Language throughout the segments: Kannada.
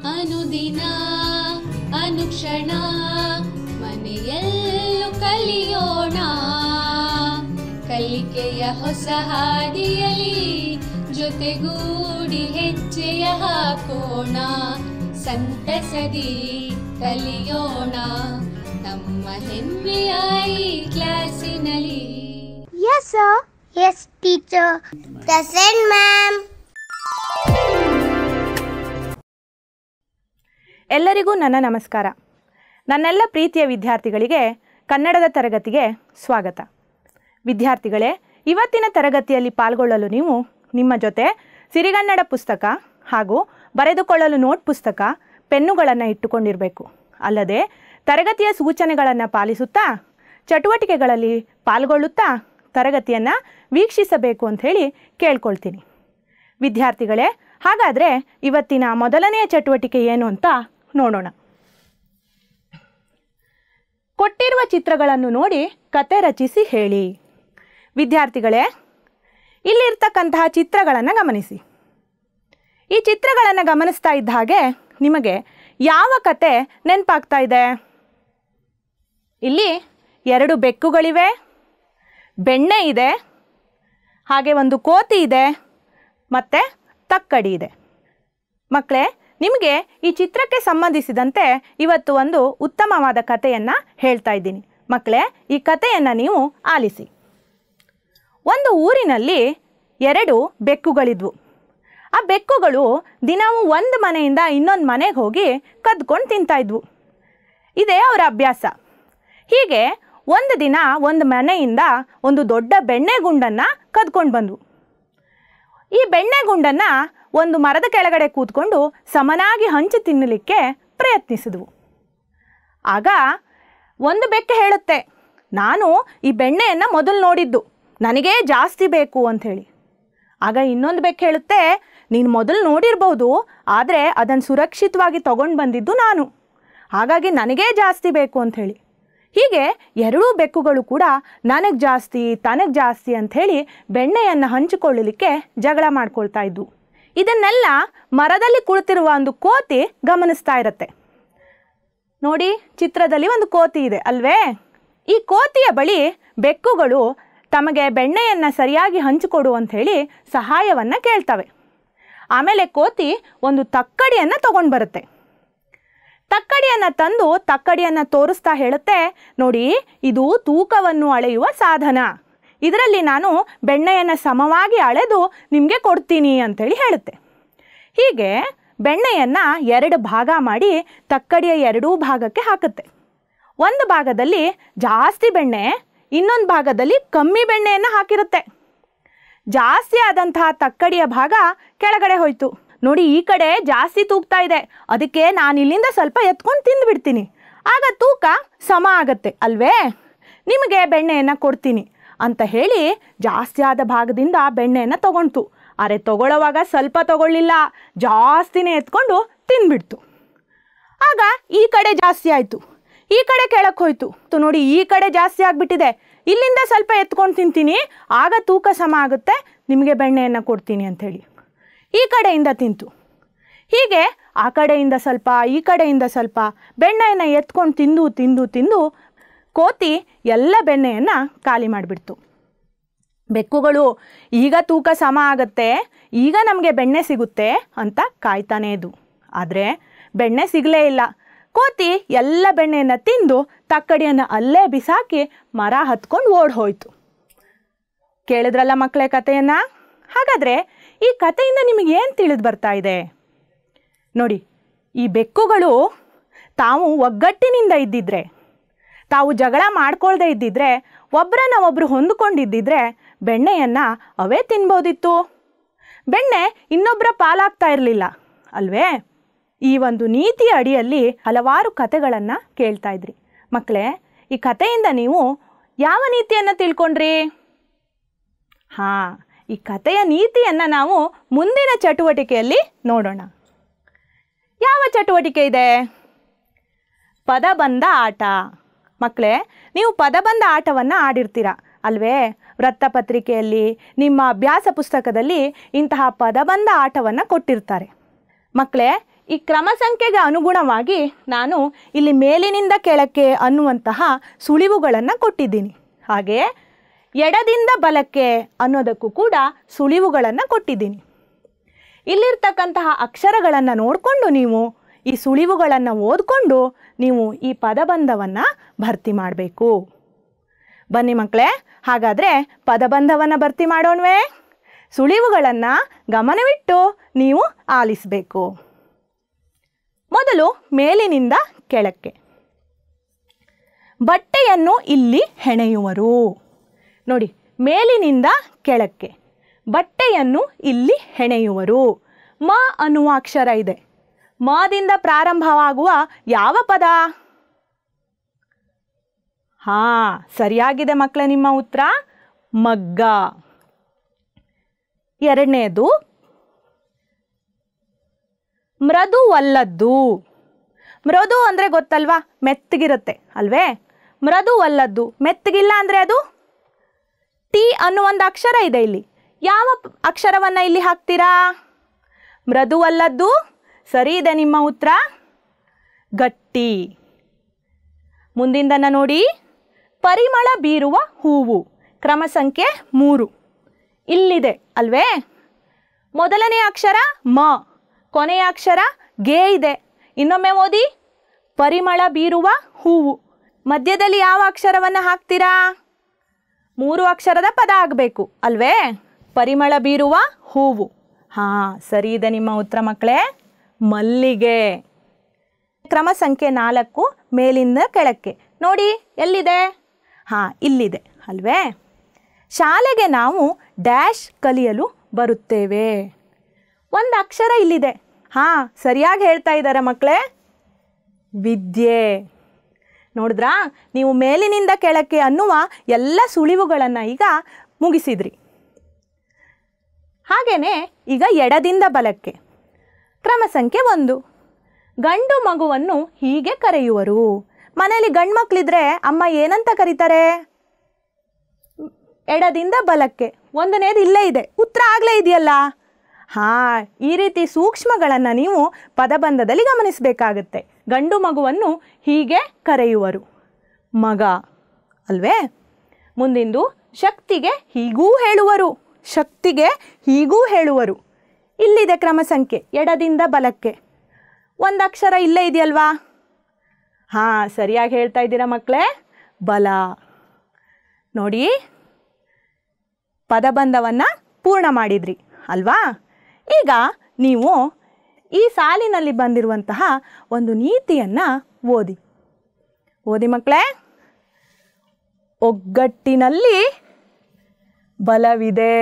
ಅನುದಿನ ಅನುಕ್ಷಣ ಮನೆಯಲ್ಲೂ ಕಲಿಯೋಣ, ಕಲಿಕೆಯ ಹೊಸ ಹಾದಿಯಲಿ ಜೊತೆಗೂಡಿ ಹೆಜ್ಜೆಯ ಹಾಕೋಣ, ಸಂತಸದಿ ಕಲಿಯೋಣ ನಮ್ಮ ಹೆಮ್ಮೆಯ ಈ ಕ್ಲಾಸಿನಲ್ಲಿ. Yes sir. Yes teacher. Present ma'am. ಎಲ್ಲರಿಗೂ ನನ್ನ ನಮಸ್ಕಾರ. ನನ್ನೆಲ್ಲ ಪ್ರೀತಿಯ ವಿದ್ಯಾರ್ಥಿಗಳಿಗೆ ಕನ್ನಡದ ತರಗತಿಗೆ ಸ್ವಾಗತ. ವಿದ್ಯಾರ್ಥಿಗಳೇ, ಇವತ್ತಿನ ತರಗತಿಯಲ್ಲಿ ಪಾಲ್ಗೊಳ್ಳಲು ನೀವು ನಿಮ್ಮ ಜೊತೆ ಸಿರಿಗನ್ನಡ ಪುಸ್ತಕ ಹಾಗೂ ಬರೆದುಕೊಳ್ಳಲು ನೋಟ್ ಪುಸ್ತಕ, ಪೆನ್ನುಗಳನ್ನು ಇಟ್ಟುಕೊಂಡಿರಬೇಕು. ಅಲ್ಲದೆ ತರಗತಿಯ ಸೂಚನೆಗಳನ್ನು ಪಾಲಿಸುತ್ತಾ ಚಟುವಟಿಕೆಗಳಲ್ಲಿ ಪಾಲ್ಗೊಳ್ಳುತ್ತಾ ತರಗತಿಯನ್ನು ವೀಕ್ಷಿಸಬೇಕು ಅಂಥೇಳಿ ಕೇಳ್ಕೊಳ್ತೀನಿ. ವಿದ್ಯಾರ್ಥಿಗಳೇ, ಹಾಗಾದರೆ ಇವತ್ತಿನ ಮೊದಲನೆಯ ಚಟುವಟಿಕೆ ಏನು ಅಂತ ನೋಡೋಣ. ಕೊಟ್ಟಿರುವ ಚಿತ್ರಗಳನ್ನು ನೋಡಿ ಕತೆ ರಚಿಸಿ ಹೇಳಿ. ವಿದ್ಯಾರ್ಥಿಗಳೇ, ಇಲ್ಲಿರ್ತಕ್ಕಂತಹ ಚಿತ್ರಗಳನ್ನು ಗಮನಿಸಿ. ಈ ಚಿತ್ರಗಳನ್ನು ಗಮನಿಸ್ತಾ ಇದ್ದ ಹಾಗೆ ನಿಮಗೆ ಯಾವ ಕತೆ ನೆನಪಾಗ್ತಾ ಇದೆ? ಇಲ್ಲಿ 2 ಬೆಕ್ಕುಗಳಿವೆ, ಬೆಣ್ಣೆ ಇದೆ, ಹಾಗೆ ಒಂದು ಕೋತಿ ಇದೆ, ಮತ್ತು ತಕ್ಕಡಿ ಇದೆ. ಮಕ್ಕಳೇ, ನಿಮಗೆ ಈ ಚಿತ್ರಕ್ಕೆ ಸಂಬಂಧಿಸಿದಂತೆ ಇವತ್ತು ಒಂದು ಉತ್ತಮವಾದ ಕಥೆಯನ್ನು ಹೇಳ್ತಾ ಇದ್ದೀನಿ. ಮಕ್ಕಳೇ, ಈ ಕಥೆಯನ್ನು ನೀವು ಆಲಿಸಿ. ಒಂದು ಊರಿನಲ್ಲಿ 2 ಬೆಕ್ಕುಗಳಿದ್ವು. ಆ ಬೆಕ್ಕುಗಳು ದಿನವೂ ಒಂದು ಮನೆಯಿಂದ ಇನ್ನೊಂದು ಮನೆಗೆ ಹೋಗಿ ಕದ್ಕೊಂಡು ತಿಂತಾಯಿದ್ವು. ಇದೇ ಅವರ ಅಭ್ಯಾಸ. ಹೀಗೆ ಒಂದು ದಿನ ಒಂದು ಮನೆಯಿಂದ ಒಂದು ದೊಡ್ಡ ಬೆಣ್ಣೆ ಗುಂಡನ್ನು ಕದ್ಕೊಂಡು ಬಂದವು. ಈ ಬೆಣ್ಣೆ ಗುಂಡನ್ನು ಒಂದು ಮರದ ಕೆಳಗಡೆ ಕೂತ್ಕೊಂಡು ಸಮನಾಗಿ ಹಂಚಿ ತಿನ್ನಲಿಕ್ಕೆ ಪ್ರಯತ್ನಿಸಿದವು. ಆಗ ಒಂದು ಬೆಕ್ಕು ಹೇಳುತ್ತೆ, ನಾನು ಈ ಬೆಣ್ಣೆಯನ್ನು ಮೊದಲು ನೋಡಿದ್ದು, ನನಗೇ ಜಾಸ್ತಿ ಬೇಕು ಅಂಥೇಳಿ. ಆಗ ಇನ್ನೊಂದು ಬೆಕ್ಕು ಹೇಳುತ್ತೆ, ನೀನು ಮೊದಲು ನೋಡಿರ್ಬೋದು, ಆದರೆ ಅದನ್ನು ಸುರಕ್ಷಿತವಾಗಿ ತೊಗೊಂಡು ಬಂದಿದ್ದು ನಾನು, ಹಾಗಾಗಿ ನನಗೇ ಜಾಸ್ತಿ ಬೇಕು ಅಂಥೇಳಿ. ಹೀಗೆ 2 ಬೆಕ್ಕುಗಳು ಕೂಡ ನನಗೆ ಜಾಸ್ತಿ ತನಗೆ ಜಾಸ್ತಿ ಅಂಥೇಳಿ ಬೆಣ್ಣೆಯನ್ನು ಹಂಚಿಕೊಳ್ಳಲಿಕ್ಕೆ ಜಗಳ ಮಾಡ್ಕೊಳ್ತಾ ಇದ್ವು. ಇದನ್ನೆಲ್ಲ ಮರದಲ್ಲಿ ಕುಳಿತಿರುವ ಒಂದು ಕೋತಿ ಗಮನಿಸ್ತಾ ಇರುತ್ತೆ. ನೋಡಿ, ಚಿತ್ರದಲ್ಲಿ ಒಂದು ಕೋತಿ ಇದೆ ಅಲ್ವೇ? ಈ ಕೋತಿಯ ಬಳಿ ಬೆಕ್ಕುಗಳು ತಮಗೆ ಬೆಣ್ಣೆಯನ್ನು ಸರಿಯಾಗಿ ಹಂಚಿಕೊಡು ಅಂಥೇಳಿ ಸಹಾಯವನ್ನು ಕೇಳ್ತವೆ. ಆಮೇಲೆ ಕೋತಿ ಒಂದು ತಕ್ಕಡಿಯನ್ನು ತಗೊಂಡು ಬರುತ್ತೆ. ತಕ್ಕಡಿಯನ್ನು ತಂದು ತಕ್ಕಡಿಯನ್ನು ತೋರಿಸ್ತಾ ಹೇಳುತ್ತೆ, ನೋಡಿ, ಇದು ತೂಕವನ್ನು ಅಳೆಯುವ ಸಾಧನ, ಇದರಲ್ಲಿ ನಾನು ಬೆಣ್ಣೆಯನ್ನು ಸಮವಾಗಿ ಅಳೆದು ನಿಮಗೆ ಕೊಡ್ತೀನಿ ಅಂಥೇಳಿ ಹೇಳುತ್ತೆ. ಹೀಗೆ ಬೆಣ್ಣೆಯನ್ನು 2 ಭಾಗ ಮಾಡಿ ತಕ್ಕಡಿಯ 2 ಭಾಗಕ್ಕೆ ಹಾಕುತ್ತೆ. ಒಂದು ಭಾಗದಲ್ಲಿ ಜಾಸ್ತಿ ಬೆಣ್ಣೆ, ಇನ್ನೊಂದು ಭಾಗದಲ್ಲಿ ಕಮ್ಮಿ ಬೆಣ್ಣೆಯನ್ನು ಹಾಕಿರುತ್ತೆ. ಜಾಸ್ತಿ ಆದಂತಹ ತಕ್ಕಡಿಯ ಭಾಗ ಕೆಳಗಡೆ ಹೋಯಿತು. ನೋಡಿ, ಈ ಕಡೆ ಜಾಸ್ತಿ ತೂಗ್ತಾ ಇದೆ, ಅದಕ್ಕೆ ನಾನು ಇಲ್ಲಿಂದ ಸ್ವಲ್ಪ ಎತ್ಕೊಂಡು ತಿಂದುಬಿಡ್ತೀನಿ, ಆಗ ತೂಕ ಸಮ ಆಗತ್ತೆ ಅಲ್ವೇ, ನಿಮಗೆ ಬೆಣ್ಣೆಯನ್ನು ಕೊಡ್ತೀನಿ ಅಂತ ಹೇಳಿ ಜಾಸ್ತಿ ಆದ ಭಾಗದಿಂದ ಬೆಣ್ಣೆಯನ್ನು ತಗೊಳ್ತು. ಆದರೆ ತಗೊಳ್ಳೋವಾಗ ಸ್ವಲ್ಪ ತಗೊಳ್ಳಿಲ್ಲ, ಜಾಸ್ತಿನೇ ಎತ್ಕೊಂಡು ತಿಂದ್ಬಿಡ್ತು. ಆಗ ಈ ಕಡೆ ಜಾಸ್ತಿ ಆಯಿತು, ಈ ಕಡೆ ಕೆಳಕ್ಕೆ ಹೋಯ್ತು. ನೋಡಿ, ಈ ಕಡೆ ಜಾಸ್ತಿ ಆಗಿಬಿಟ್ಟಿದೆ, ಇಲ್ಲಿಂದ ಸ್ವಲ್ಪ ಎತ್ಕೊಂಡು ತಿಂತೀನಿ, ಆಗ ತೂಕ ಸಮ ಆಗುತ್ತೆ, ನಿಮಗೆ ಬೆಣ್ಣೆಯನ್ನು ಕೊಡ್ತೀನಿ ಅಂಥೇಳಿ ಈ ಕಡೆಯಿಂದ ತಿಂತು. ಹೀಗೆ ಆ ಕಡೆಯಿಂದ ಸ್ವಲ್ಪ ಈ ಕಡೆಯಿಂದ ಸ್ವಲ್ಪ ಬೆಣ್ಣೆಯನ್ನು ಎತ್ಕೊಂಡು ತಿಂದು ತಿಂದು ತಿಂದು ಕೋತಿ ಎಲ್ಲ ಬೆಣ್ಣೆಯನ್ನು ಖಾಲಿ ಮಾಡಿಬಿಡ್ತು. ಬೆಕ್ಕುಗಳು ಈಗ ತೂಕ ಸಮ ಆಗುತ್ತೆ, ಈಗ ನಮಗೆ ಬೆಣ್ಣೆ ಸಿಗುತ್ತೆ ಅಂತ ಕಾಯ್ತಾನೇ ಇದ್ವು. ಆದರೆ ಬೆಣ್ಣೆ ಸಿಗಲೇ ಇಲ್ಲ. ಕೋತಿ ಎಲ್ಲ ಬೆಣ್ಣೆಯನ್ನು ತಿಂದು ತಕ್ಕಡಿಯನ್ನು ಅಲ್ಲೇ ಬಿಸಾಕಿ ಮರ ಹತ್ಕೊಂಡು ಓಡಿ ಹೋಯಿತು. ಕೇಳಿದ್ರಲ್ಲ ಮಕ್ಕಳೇ ಕಥೆಯನ್ನು? ಹಾಗಾದರೆ ಈ ಕಥೆಯಿಂದ ನಿಮಗೇನು ತಿಳಿದು ಬರ್ತಾ ಇದೆ ನೋಡಿ. ಈ ಬೆಕ್ಕುಗಳು ತಾವು ಒಗ್ಗಟ್ಟಿನಿಂದ ಇದ್ದಿದ್ರೆ, ತಾವು ಜಗಳ ಮಾಡ್ಕೊಳ್ದೇ ಇದ್ದಿದ್ರೆ, ಒಬ್ಬರನ್ನ ಒಬ್ಬರು ಹೊಂದಿಕೊಂಡಿದ್ದಿದ್ರೆ ಬೆಣ್ಣೆಯನ್ನು ಅವೇ ತಿನ್ಬೋದಿತ್ತು. ಬೆಣ್ಣೆ ಇನ್ನೊಬ್ಬರ ಪಾಲಾಗ್ತಾ ಇರಲಿಲ್ಲ ಅಲ್ವೇ? ಈ ಒಂದು ನೀತಿಯ ಅಡಿಯಲ್ಲಿ ಹಲವಾರು ಕಥೆಗಳನ್ನು ಕೇಳ್ತಾ ಇದ್ರಿ. ಮಕ್ಕಳೇ, ಈ ಕಥೆಯಿಂದ ನೀವು ಯಾವ ನೀತಿಯನ್ನು ತಿಳ್ಕೊಂಡ್ರಿ? ಹಾಂ, ಈ ಕಥೆಯ ನೀತಿಯನ್ನು ನಾವು ಮುಂದಿನ ಚಟುವಟಿಕೆಯಲ್ಲಿ ನೋಡೋಣ. ಯಾವ ಚಟುವಟಿಕೆ ಇದೆ? ಪದಬಂಧ ಆಟ. ಮಕ್ಕಳೇ, ನೀವು ಪದಬಂಧ ಆಟವನ್ನು ಆಡಿರ್ತೀರ ಅಲ್ವೇ? ವೃತ್ತಪತ್ರಿಕೆಯಲ್ಲಿ, ನಿಮ್ಮ ಅಭ್ಯಾಸ ಪುಸ್ತಕದಲ್ಲಿ ಇಂತಹ ಪದಬಂಧ ಆಟವನ್ನು ಕೊಟ್ಟಿರ್ತಾರೆ. ಮಕ್ಕಳೇ, ಈ ಕ್ರಮ ಸಂಖ್ಯೆಗೆ ಅನುಗುಣವಾಗಿ ನಾನು ಇಲ್ಲಿ ಮೇಲಿನಿಂದ ಕೆಳಕ್ಕೆ ಅನ್ನುವಂತಹ ಸುಳಿವುಗಳನ್ನು ಕೊಟ್ಟಿದ್ದೀನಿ. ಹಾಗೆಯೇ ಎಡದಿಂದ ಬಲಕ್ಕೆ ಅನ್ನೋದಕ್ಕೂ ಕೂಡ ಸುಳಿವುಗಳನ್ನು ಕೊಟ್ಟಿದ್ದೀನಿ. ಇಲ್ಲಿರ್ತಕ್ಕಂತಹ ಅಕ್ಷರಗಳನ್ನು ನೋಡಿಕೊಂಡು ನೀವು ಈ ಸುಳಿವುಗಳನ್ನು ಓದಿಕೊಂಡು ನೀವು ಈ ಪದಬಂಧವನ್ನು ಭರ್ತಿ ಮಾಡಬೇಕು. ಬನ್ನಿ ಮಕ್ಕಳೇ, ಹಾಗಾದರೆ ಪದಬಂಧವನ್ನು ಭರ್ತಿ ಮಾಡೋಣವೇ? ಸುಳಿವುಗಳನ್ನು ಗಮನವಿಟ್ಟು ನೀವು ಆಲಿಸಬೇಕು. ಮೊದಲು ಮೇಲಿನಿಂದ ಕೆಳಕ್ಕೆ. ಬಟ್ಟೆಯನ್ನು ಇಲ್ಲಿ ಹೆಣೆಯುವರು. ನೋಡಿ, ಮೇಲಿನಿಂದ ಕೆಳಕ್ಕೆ ಬಟ್ಟೆಯನ್ನು ಇಲ್ಲಿ ಹೆಣೆಯುವರು. ಮ ಅನ್ನುವ ಅಕ್ಷರ ಇದೆ. ಮದಿಂದ ಪ್ರಾರಂಭವಾಗುವ ಯಾವ ಪದ? ಸರಿಯಾಗಿದೆ ಮಕ್ಕಳೇ, ನಿಮ್ಮ ಉತ್ತರ ಮಗ್ಗ. ಎರಡನೆಯದು ಮೃದುವಲ್ಲದ್ದು. ಮೃದು ಅಂದರೆ ಗೊತ್ತಲ್ವಾ? ಮೆತ್ತಗಿರುತ್ತೆ ಅಲ್ವೇ? ಮೃದುವಲ್ಲದ್ದು, ಮೆತ್ತಗಿಲ್ಲ ಅಂದರೆ ಅದು ಟಿ ಅನ್ನೋ ಒಂದು ಅಕ್ಷರ ಇದೆ. ಇಲ್ಲಿ ಯಾವ ಅಕ್ಷರವನ್ನು ಇಲ್ಲಿ ಹಾಕ್ತೀರಾ? ಮೃದುವಲ್ಲದ್ದು. ಸರಿ ಇದೆ ನಿಮ್ಮ ಉತ್ತರ ಗಟ್ಟಿ. ಮುಂದಿಂದನ್ನು ನೋಡಿ, ಪರಿಮಳ ಬೀರುವ ಹೂವು. ಕ್ರಮ ಸಂಖ್ಯೆ 3 ಇಲ್ಲಿದೆ ಅಲ್ವೇ? ಮೊದಲನೇ ಅಕ್ಷರ ಮ, ಕೊನೆಯ ಅಕ್ಷರ ಗೆ ಇದೆ. ಇನ್ನೊಮ್ಮೆ ಓದಿ, ಪರಿಮಳ ಬೀರುವ ಹೂವು. ಮಧ್ಯದಲ್ಲಿ ಯಾವ ಅಕ್ಷರವನ್ನು ಹಾಕ್ತೀರಾ? 3 ಅಕ್ಷರದ ಪದ ಆಗಬೇಕು ಅಲ್ವೇ? ಪರಿಮಳ ಬೀರುವ ಹೂವು. ಸರಿ ಇದೆ ನಿಮ್ಮ ಉತ್ತರ ಮಕ್ಕಳೇ, ಮಲ್ಲಿಗೆ. ಕ್ರಮ ಸಂಖ್ಯೆ 4 ಮೇಲಿಂದ ಕೆಳಕ್ಕೆ ನೋಡಿ, ಎಲ್ಲಿದೆ? ಇಲ್ಲಿದೆ ಅಲ್ವೇ? ಶಾಲೆಗೆ ನಾವು ಡ್ಯಾಶ್ ಕಲಿಯಲು ಬರುತ್ತೇವೆ. ಒಂದು ಅಕ್ಷರ ಇಲ್ಲಿದೆ. ಸರಿಯಾಗಿ ಹೇಳ್ತಾ ಇದ್ದಾರೆ ಮಕ್ಕಳೇ, ವಿದ್ಯೆ. ನೋಡಿದ್ರಾ? ನೀವು ಮೇಲಿನಿಂದ ಕೆಳಕ್ಕೆ ಅನ್ನುವ ಎಲ್ಲ ಸುಳಿವುಗಳನ್ನು ಈಗ ಮುಗಿಸಿದ್ರಿ. ಹಾಗೆಯೇ ಈಗ ಎಡದಿಂದ ಬಲಕ್ಕೆ. ಕ್ರಮ ಸಂಖ್ಯೆ 1 ಗಂಡು ಮಗುವನ್ನು ಹೀಗೆ ಕರೆಯುವರು. ಮನೆಯಲ್ಲಿ ಗಂಡು ಮಕ್ಕಳಿದ್ರೆ ಅಮ್ಮ ಏನಂತ ಕರೀತಾರೆ? ಎಡದಿಂದ ಬಲಕ್ಕೆ. ಒಂದನೇದು ಇಲ್ಲೇ ಇದೆ, ಉತ್ತರ ಆಗಲೇ ಇದೆಯಲ್ಲ. ಈ ರೀತಿ ಸೂಕ್ಷ್ಮಗಳನ್ನು ನೀವು ಪದಬಂಧದಲ್ಲಿ ಗಮನಿಸಬೇಕಾಗುತ್ತೆ. ಗಂಡು ಮಗುವನ್ನು ಹೀಗೆ ಕರೆಯುವರು, ಮಗ ಅಲ್ವೇ? ಮುಂದಿಂದು ಶಕ್ತಿಗೆ ಹೀಗೂ ಹೇಳುವರು. ಶಕ್ತಿಗೆ ಹೀಗೂ ಹೇಳುವರು. ಇಲ್ಲಿದೆ ಕ್ರಮ ಸಂಖ್ಯೆ, ಎಡದಿಂದ ಬಲಕ್ಕೆ. ಒಂದು ಅಕ್ಷರ ಇಲ್ಲೇ ಇದೆಯಲ್ವಾ? ಸರಿಯಾಗಿ ಹೇಳ್ತಾ ಇದ್ದೀರಾ ಮಕ್ಕಳೇ, ಬಲ. ನೋಡಿ, ಪದಬಂಧವನ್ನು ಪೂರ್ಣ ಮಾಡಿದ್ರಿ ಅಲ್ವಾ? ಈಗ ನೀವು ಈ ಸಾಲಿನಲ್ಲಿ ಬಂದಿರುವಂತಹ ಒಂದು ನೀತಿಯನ್ನು ಓದಿ ಮಕ್ಕಳೇ. ಒಗ್ಗಟ್ಟಿನಲ್ಲಿ ಬಲವಿದೆ.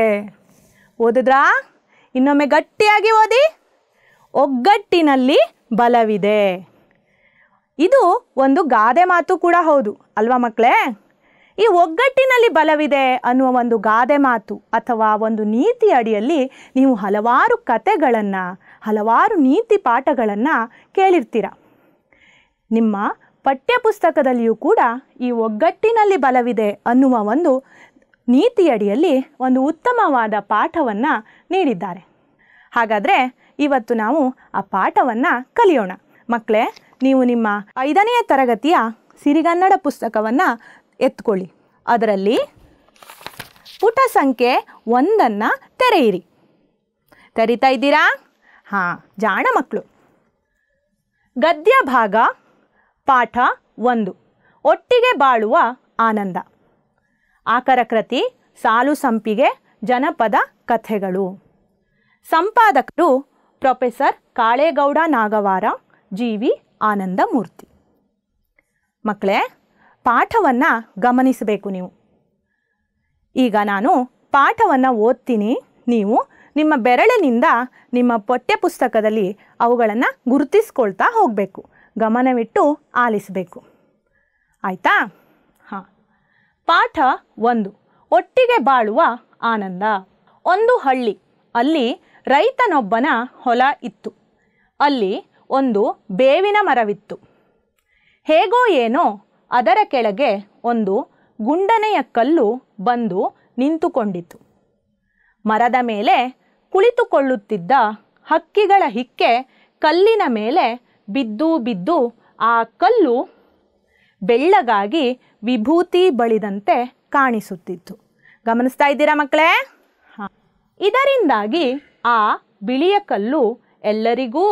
ಓದಿದ್ರಾ? ಇನ್ನೊಮ್ಮೆ ಗಟ್ಟಿಯಾಗಿ ಓದಿ. ಒಗ್ಗಟ್ಟಿನಲ್ಲಿ ಬಲವಿದೆ. ಇದು ಒಂದು ಗಾದೆ ಮಾತು ಕೂಡ ಹೌದು ಅಲ್ವಾ ಮಕ್ಕಳೇ? ಈ ಒಗ್ಗಟ್ಟಿನಲ್ಲಿ ಬಲವಿದೆ ಅನ್ನುವ ಒಂದು ಗಾದೆ ಮಾತು ಅಥವಾ ಒಂದು ನೀತಿ ಅಡಿಯಲ್ಲಿ ನೀವು ಹಲವಾರು ಕತೆಗಳನ್ನು, ಹಲವಾರು ನೀತಿ ಪಾಠಗಳನ್ನು ಕೇಳಿರ್ತೀರ. ನಿಮ್ಮ ಪಠ್ಯಪುಸ್ತಕದಲ್ಲಿಯೂ ಕೂಡ ಈ ಒಗ್ಗಟ್ಟಿನಲ್ಲಿ ಬಲವಿದೆ ಅನ್ನುವ ಒಂದು ನೀತಿಯಡಿಯಲ್ಲಿ ಒಂದು ಉತ್ತಮವಾದ ಪಾಠವನ್ನು ನೀಡಿದ್ದಾರೆ. ಹಾಗಾದರೆ ಇವತ್ತು ನಾವು ಆ ಪಾಠವನ್ನು ಕಲಿಯೋಣ. ಮಕ್ಕಳೇ, ನೀವು ನಿಮ್ಮ 5ನೇ ತರಗತಿಯ ಸಿರಿಗನ್ನಡ ಪುಸ್ತಕವನ್ನು ಎತ್ಕೊಳ್ಳಿ. ಅದರಲ್ಲಿ ಪುಟ ಸಂಖ್ಯೆ 1 ತೆರೆಯಿರಿ. ತೆರಿತಾ ಇದ್ದೀರಾ? ಜಾಣ ಮಕ್ಕಳು. ಗದ್ಯ ಭಾಗ ಪಾಠ 1 ಒಟ್ಟಿಗೆ ಬಾಳುವ ಆನಂದ. ಆಕರ ಕೃತಿ ಸಾಲು ಸಂಪಿಗೆ ಜನಪದ ಕಥೆಗಳು. ಸಂಪಾದಕರು ಪ್ರೊಫೆಸರ್ ಕಾಳೇಗೌಡ ನಾಗವಾರ, ಜಿ.ವಿ. ಆನಂದಮೂರ್ತಿ. ಮಕ್ಕಳೇ, ಪಾಠವನ್ನು ಗಮನಿಸಬೇಕು ನೀವು. ಈಗ ನಾನು ಪಾಠವನ್ನು ಓದ್ತೀನಿ. ನೀವು ನಿಮ್ಮ ಬೆರಳಿನಿಂದ ನಿಮ್ಮ ಪಠ್ಯಪುಸ್ತಕದಲ್ಲಿ ಅವುಗಳನ್ನು ಗುರುತಿಸ್ಕೊಳ್ತಾ ಹೋಗಬೇಕು. ಗಮನವಿಟ್ಟು ಆಲಿಸಬೇಕು. ಆಯಿತಾ? ಪಾಠ 1 ಒಟ್ಟಿಗೆ ಬಾಳುವ ಆನಂದ. ಒಂದು ಹಳ್ಳಿ. ಅಲ್ಲಿ ರೈತನೊಬ್ಬನ ಹೊಲ ಇತ್ತು. ಅಲ್ಲಿ ಒಂದು ಬೇವಿನ ಮರವಿತ್ತು. ಹೇಗೋ ಏನೋ ಅದರ ಕೆಳಗೆ ಒಂದು ಗುಂಡನೆಯ ಕಲ್ಲು ಬಂದು ನಿಂತುಕೊಂಡಿತು. ಮರದ ಮೇಲೆ ಕುಳಿತುಕೊಳ್ಳುತ್ತಿದ್ದ ಹಕ್ಕಿಗಳ ಹಿಕ್ಕೆ ಕಲ್ಲಿನ ಮೇಲೆ ಬಿದ್ದು ಬಿದ್ದು ಆ ಕಲ್ಲು ಬೆಳ್ಳಗಾಗಿ ವಿಭೂತಿ ಬಳಿದಂತೆ ಕಾಣಿಸುತ್ತಿತ್ತು. ಗಮನಿಸ್ತಾ ಇದ್ದೀರಾ ಮಕ್ಕಳೇ? ಇದರಿಂದಾಗಿ ಆ ಬಿಳಿಯ ಕಲ್ಲು ಎಲ್ಲರಿಗೂ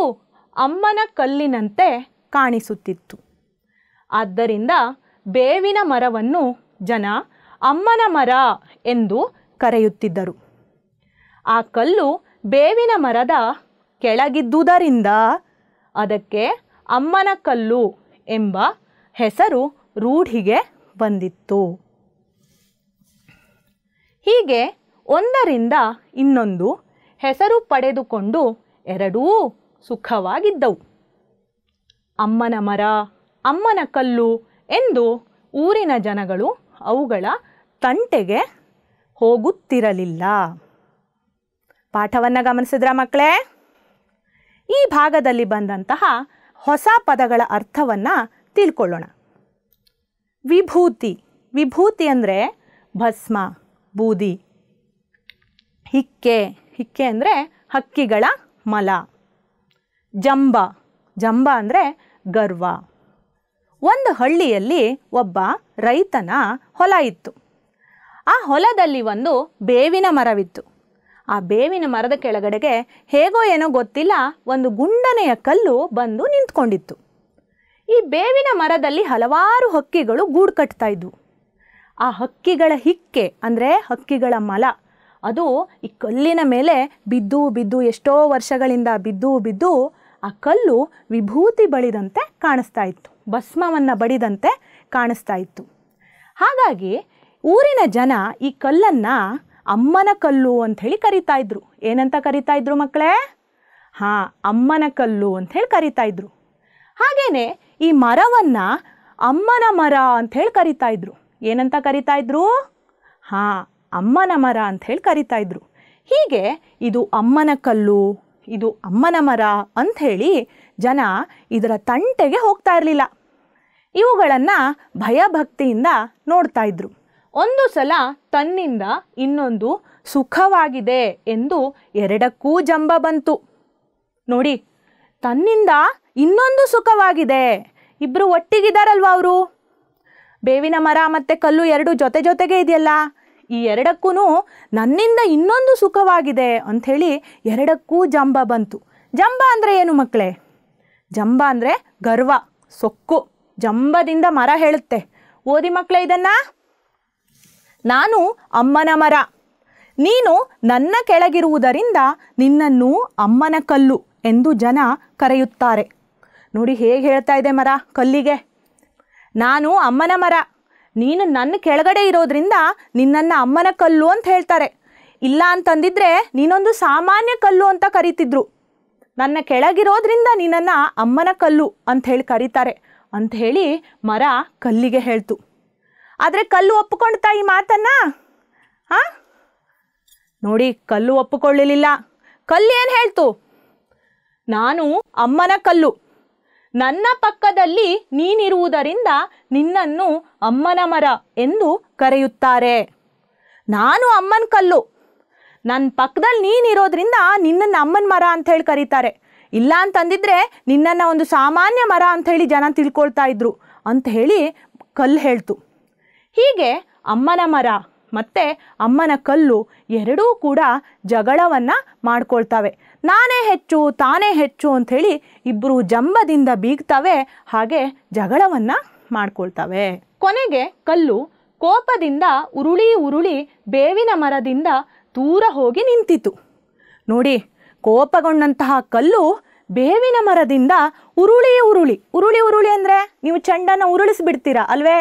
ಅಮ್ಮನ ಕಲ್ಲಿನಂತೆ ಕಾಣಿಸುತ್ತಿತ್ತು. ಆದ್ದರಿಂದ ಬೇವಿನ ಮರವನ್ನು ಜನ ಅಮ್ಮನ ಮರ ಎಂದು ಕರೆಯುತ್ತಿದ್ದರು. ಆ ಕಲ್ಲು ಬೇವಿನ ಮರದ ಕೆಳಗಿದ್ದುದರಿಂದ ಅದಕ್ಕೆ ಅಮ್ಮನ ಕಲ್ಲು ಎಂಬ ಹೆಸರು ರೂಢಿಗೆ ಬಂದಿತ್ತು. ಹೀಗೆ ಒಂದರಿಂದ ಇನ್ನೊಂದು ಹೆಸರು ಪಡೆದುಕೊಂಡು ಎರಡೂ ಸುಖವಾಗಿದ್ದವು. ಅಮ್ಮನ ಮರ, ಅಮ್ಮನ ಕಲ್ಲು ಎಂದು ಊರಿನ ಜನಗಳು ಅವುಗಳ ತಂಟೆಗೆ ಹೋಗುತ್ತಿರಲಿಲ್ಲ. ಪಾಠವನ್ನು ಗಮನಿಸಿದ್ರ ಮಕ್ಕಳೇ? ಈ ಭಾಗದಲ್ಲಿ ಬಂದಂತಹ ಹೊಸ ಪದಗಳ ಅರ್ಥವನ್ನು ತಿಳ್ಕೊಳ್ಳೋಣ. ವಿಭೂತಿ. ವಿಭೂತಿ ಅಂದರೆ ಭಸ್ಮ, ಬೂದಿ. ಹಿಕ್ಕೆ. ಹಿಕ್ಕೆ ಅಂದರೆ ಹಕ್ಕಿಗಳ ಮಲ. ಜಂಬ. ಜಂಬ ಅಂದರೆ ಗರ್ವ. ಒಂದು ಹಳ್ಳಿಯಲ್ಲಿ ಒಬ್ಬ ರೈತನ ಹೊಲ ಇತ್ತು. ಆ ಹೊಲದಲ್ಲಿ ಒಂದು ಬೇವಿನ ಮರವಿತ್ತು. ಆ ಬೇವಿನ ಮರದ ಕೆಳಗಡೆಗೆ ಹೇಗೋ ಏನೋ ಗೊತ್ತಿಲ್ಲ ಒಂದು ಗುಂಡನೆಯ ಕಲ್ಲು ಬಂದು ನಿಂತ್ಕೊಂಡಿತ್ತು. ಈ ಬೇವಿನ ಮರದಲ್ಲಿ ಹಲವಾರು ಹಕ್ಕಿಗಳು ಗೂಡು ಕಟ್ತಾ ಇದ್ವು. ಆ ಹಕ್ಕಿಗಳ ಹಿಕ್ಕೆ ಅಂದರೆ ಹಕ್ಕಿಗಳ ಮಲ ಅದು ಈ ಕಲ್ಲಿನ ಮೇಲೆ ಬಿದ್ದು ಬಿದ್ದು ಎಷ್ಟೋ ವರ್ಷಗಳಿಂದ ಬಿದ್ದು ಬಿದ್ದು ಆ ಕಲ್ಲು ವಿಭೂತಿ ಬಳಿದಂತೆ ಕಾಣಿಸ್ತಾ ಇತ್ತು, ಭಸ್ಮವನ್ನು ಬಡಿದಂತೆ ಕಾಣಿಸ್ತಾ ಇತ್ತು. ಹಾಗಾಗಿ ಊರಿನ ಜನ ಈ ಕಲ್ಲನ್ನು ಅಮ್ಮನ ಕಲ್ಲು ಅಂಥೇಳಿ ಕರಿತಾ ಇದ್ರು. ಏನಂತ ಕರಿತಾ ಇದ್ರು ಮಕ್ಕಳೇ? ಅಮ್ಮನ ಕಲ್ಲು ಅಂಥೇಳಿ ಕರಿತಾ ಇದ್ರು. ಹಾಗೇನೆ ಈ ಮರವನ್ನು ಅಮ್ಮನ ಮರ ಅಂಥೇಳಿ ಕರಿತಾ ಇದ್ರು. ಏನಂತ ಕರಿತಾ ಇದ್ರು? ಅಮ್ಮನ ಮರ ಅಂಥೇಳಿ ಕರಿತಾ ಇದ್ರು. ಹೀಗೆ ಇದು ಅಮ್ಮನ ಕಲ್ಲು, ಇದು ಅಮ್ಮನ ಮರ ಅಂಥೇಳಿ ಜನ ಇದರ ತಂಟೆಗೆ ಹೋಗ್ತಾ ಇರಲಿಲ್ಲ. ಇವುಗಳನ್ನು ಭಯಭಕ್ತಿಯಿಂದ ನೋಡ್ತಾ ಇದ್ರು. ಒಂದು ಸಲ ತನ್ನಿಂದ ಇನ್ನೊಂದು ಸುಖವಾಗಿದೆ ಎಂದು ಎರಡಕ್ಕೂ ಜಂಬ ಬಂತು. ನೋಡಿ, ತನ್ನಿಂದ ಇನ್ನೊಂದು ಸುಖವಾಗಿದೆ. ಇಬ್ಬರು ಒಟ್ಟಿಗಿದ್ದಾರಲ್ವ ಅವರು. ಬೇವಿನ ಮರ ಮತ್ತು ಕಲ್ಲು ಎರಡು ಜೊತೆ ಜೊತೆಗೆ ಇದೆಯಲ್ಲ, ಈ ಎರಡಕ್ಕೂ ನನ್ನಿಂದ ಇನ್ನೊಂದು ಸುಖವಾಗಿದೆ ಅಂಥೇಳಿ ಎರಡಕ್ಕೂ ಜಂಬ ಬಂತು. ಜಂಬ ಅಂದರೆ ಏನು ಮಕ್ಕಳೇ? ಜಂಬ ಅಂದರೆ ಗರ್ವ, ಸೊಕ್ಕು. ಜಂಬದಿಂದ ಮರ ಹೇಳುತ್ತೆ. ಓದಿ ಮಕ್ಕಳೇ ಇದನ್ನು. ನಾನು ಅಮ್ಮನ ಮರ, ನೀನು ನನ್ನ ಕೆಳಗಿರುವುದರಿಂದ ನಿನ್ನನ್ನು ಅಮ್ಮನ ಕಲ್ಲು ಎಂದು ಜನ ಕರೆಯುತ್ತಾರೆ. ನೋಡಿ ಹೇಗೆ ಹೇಳ್ತಾ ಇದೆ ಮರ ಕಲ್ಲಿಗೆ. ನಾನು ಅಮ್ಮನ ಮರ, ನೀನು ನನ್ನ ಕೆಳಗಡೆ ಇರೋದ್ರಿಂದ ನಿನ್ನನ್ನು ಅಮ್ಮನ ಕಲ್ಲು ಅಂತ ಹೇಳ್ತಾರೆ. ಇಲ್ಲ ಅಂತಂದಿದ್ರೆ ನೀನೊಂದು ಸಾಮಾನ್ಯ ಕಲ್ಲು ಅಂತ ಕರೀತಿದ್ರು. ನನ್ನ ಕೆಳಗಿರೋದ್ರಿಂದ ನಿನ್ನನ್ನು ಅಮ್ಮನ ಕಲ್ಲು ಅಂತ ಹೇಳಿ ಕರೀತಾರೆ ಅಂತ ಹೇಳಿ ಮರ ಕಲ್ಲಿಗೆ ಹೇಳ್ತು. ಆದರೆ ಕಲ್ಲು ಒಪ್ಪಿಕೊಳ್ತಾ ಈ ಮಾತನ್ನು? ನೋಡಿ, ಕಲ್ಲು ಒಪ್ಪಿಕೊಳ್ಳಲಿಲ್ಲ. ಕಲ್ಲು ಏನು ಹೇಳ್ತು? ನಾನು ಅಮ್ಮನ ಕಲ್ಲು, ನನ್ನ ಪಕ್ಕದಲ್ಲಿ ನೀನಿರುವುದರಿಂದ ನಿನ್ನನ್ನು ಅಮ್ಮನ ಮರ ಎಂದು ಕರೆಯುತ್ತಾರೆ. ನಾನು ಅಮ್ಮನ ಕಲ್ಲು, ನನ್ನ ಪಕ್ಕದಲ್ಲಿ ನೀನಿರೋದ್ರಿಂದ ನಿನ್ನನ್ನು ಅಮ್ಮನ ಮರ ಅಂಥೇಳಿ ಕರೀತಾರೆ. ಇಲ್ಲ ಅಂತಂದಿದ್ರೆ ನಿನ್ನನ್ನು ಒಂದು ಸಾಮಾನ್ಯ ಮರ ಅಂಥೇಳಿ ಜನ ತಿಳ್ಕೊಳ್ತಾ ಇದ್ರು ಅಂತ ಹೇಳಿ ಕಲ್ಲು ಹೇಳ್ತು. ಹೀಗೆ ಅಮ್ಮನ ಮರ ಮತ್ತು ಅಮ್ಮನ ಕಲ್ಲು ಎರಡೂ ಕೂಡ ಜಗಳವನ್ನು ಮಾಡ್ಕೊಳ್ತವೆ. ನಾನೇ ಹೆಚ್ಚು ತಾನೇ ಹೆಚ್ಚು ಅಂಥೇಳಿ ಇಬ್ಬರು ಜಂಬದಿಂದ ಬೀಗ್ತವೆ, ಹಾಗೆ ಜಗಳವನ್ನು ಮಾಡ್ಕೊಳ್ತವೆ. ಕೊನೆಗೆ ಕಲ್ಲು ಕೋಪದಿಂದ ಉರುಳಿ ಉರುಳಿ ಬೇವಿನ ಮರದಿಂದ ದೂರ ಹೋಗಿ ನಿಂತಿತು. ನೋಡಿ, ಕೋಪಗೊಂಡಂತಹ ಕಲ್ಲು ಬೇವಿನ ಮರದಿಂದ ಉರುಳಿ ಉರುಳಿ ಉರುಳಿ ಉರುಳಿ ಅಂದರೆ ನೀವು ಚೆಂಡನ್ನು ಉರುಳಿಸ್ಬಿಡ್ತೀರಾ ಅಲ್ವೇ?